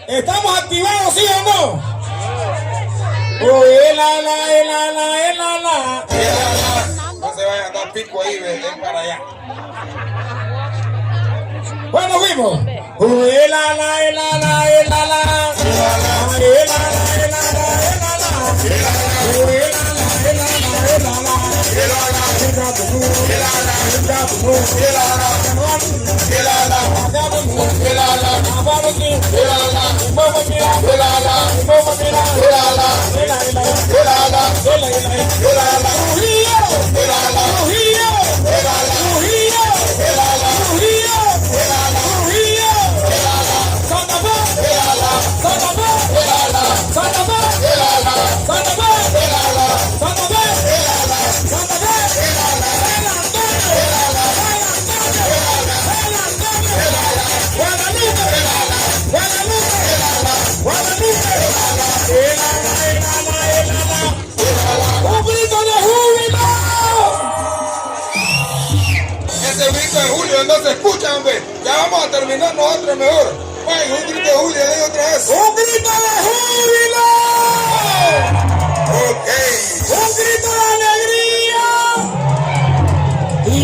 ¿Estamos activados, sí o no? No se vayan a dar pico ahí, ven para allá. Bueno, fuimos. Ese grito de Julio no se escucha, hombre. Ya vamos a terminar nosotros mejor. Vaya, un grito de Julio, le digo otra vez. ¡Un grito de júbilo! Ok. ¡Un grito de alegría! Y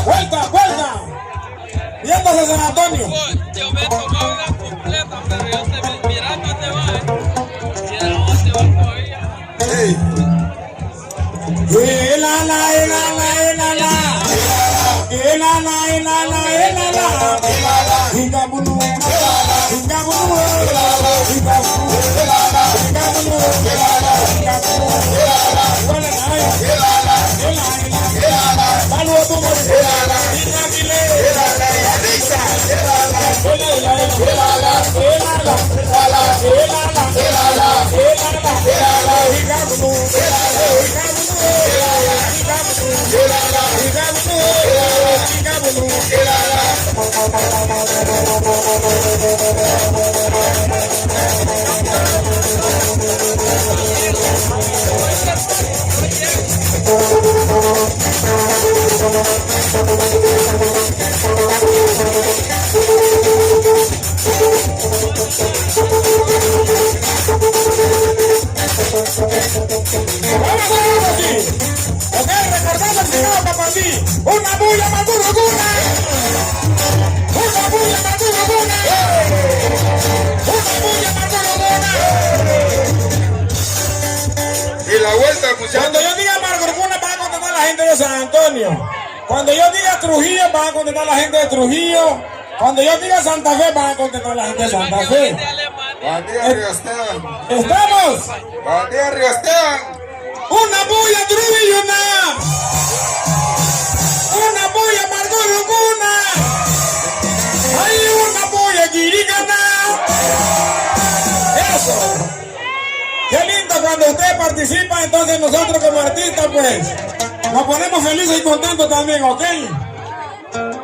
¡vuelta, vuelta! Yéndose San Antonio. Yo me tomé una completa, pero yo te mira dónde va. Mira dónde va todavía. Una bulla Maguruguna. Una bulla Maguruguna. Una bulla Maguruguna. Y la vuelta, muchachos. Cuando yo diga Maguruguna va a contestar la gente de San Antonio. Cuando yo diga Trujillo va a contestar la gente de Trujillo. Cuando yo diga Santa Fe va a contestar la gente de Santa Fe. Bandía Río Esteban. ¿Estamos? Bandía Río Esteban. Una bulla Trujillona. Una bulla Maguruguna. Hay una bulla Quiricana. Eso. Qué lindo cuando usted participa, entonces nosotros como artistas pues nos ponemos felices y contentos también, ¿ok?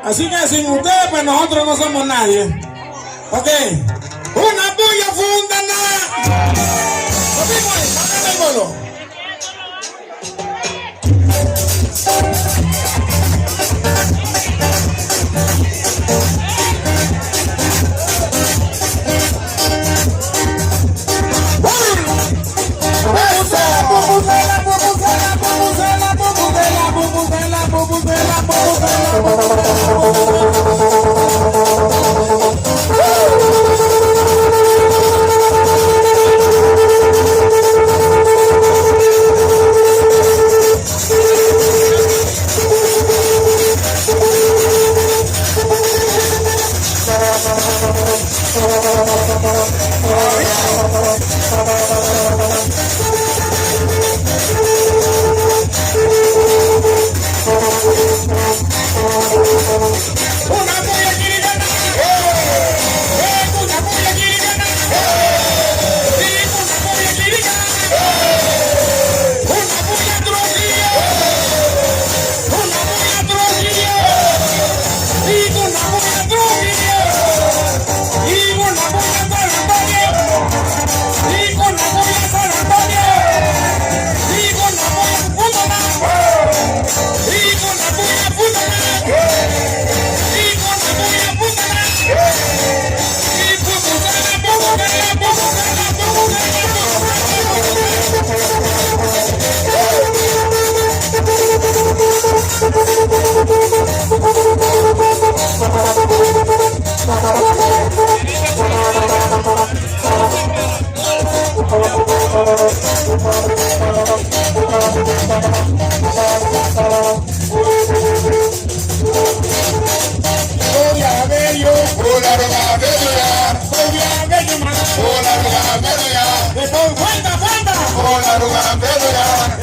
Así que sin ustedes pues nosotros no somos nadie, ¿ok? Una bulla fundana. Nos vimos ahí, cantémoslo.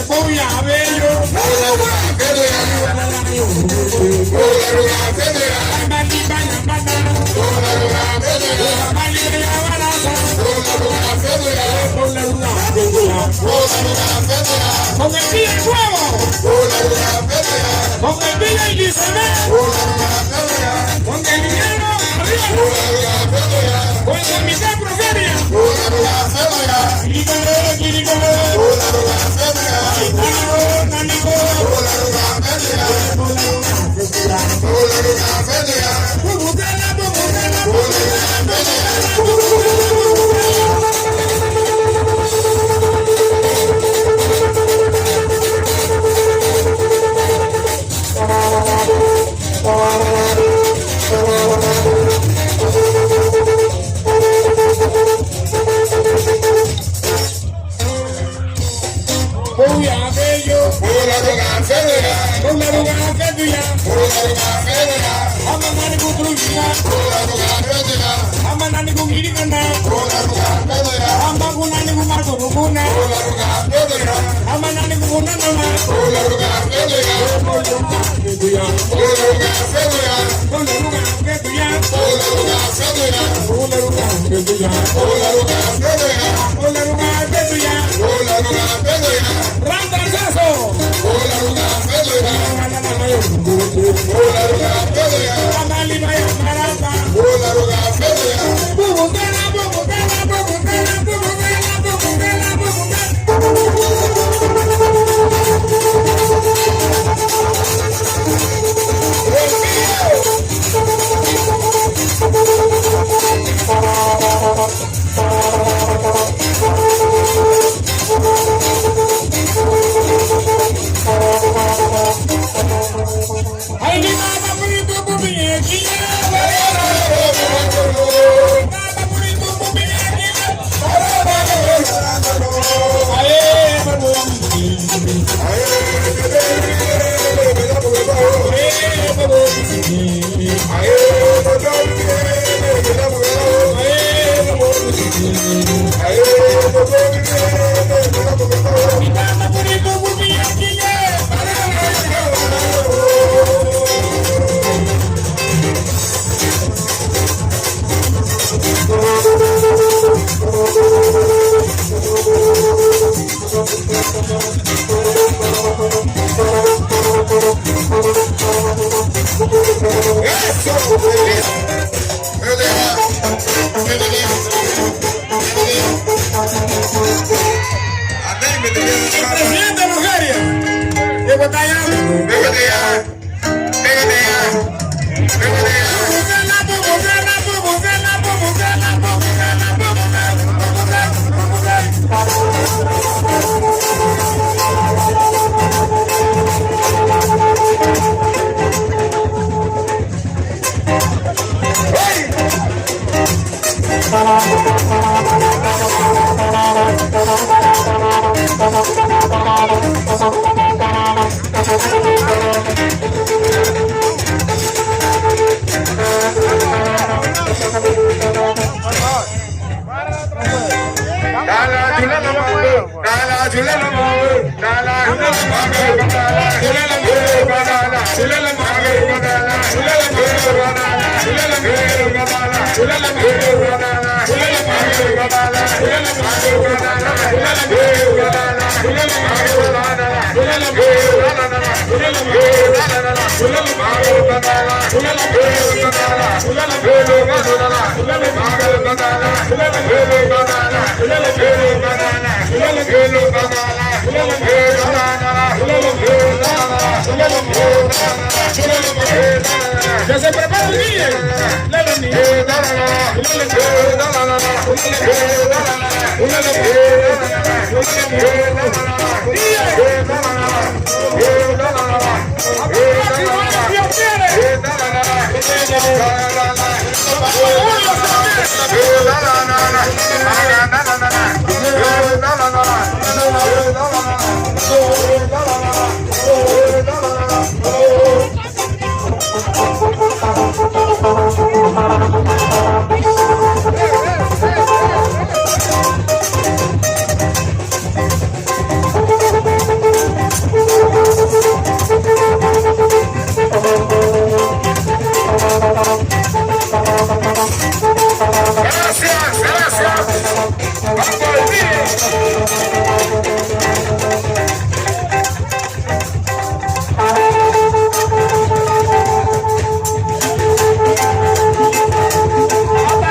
voy a ver yo. Con el día nuevo, con el día y con el dinero arriba, con la mitad proferia. Voy a ver yo, con la ruga federal, amanani con trujilla, amanani con girigana, ambagunani con martoruguna, amanani con nanana, con la ruga federal, presidente de Nigeria, de Guatayama, ya se prepara el día. Hasta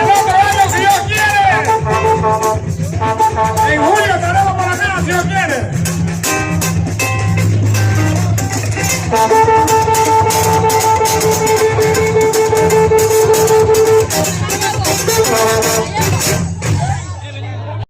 el otro año, si Dios quiere. En julio estaremos por acá, si Dios quiere.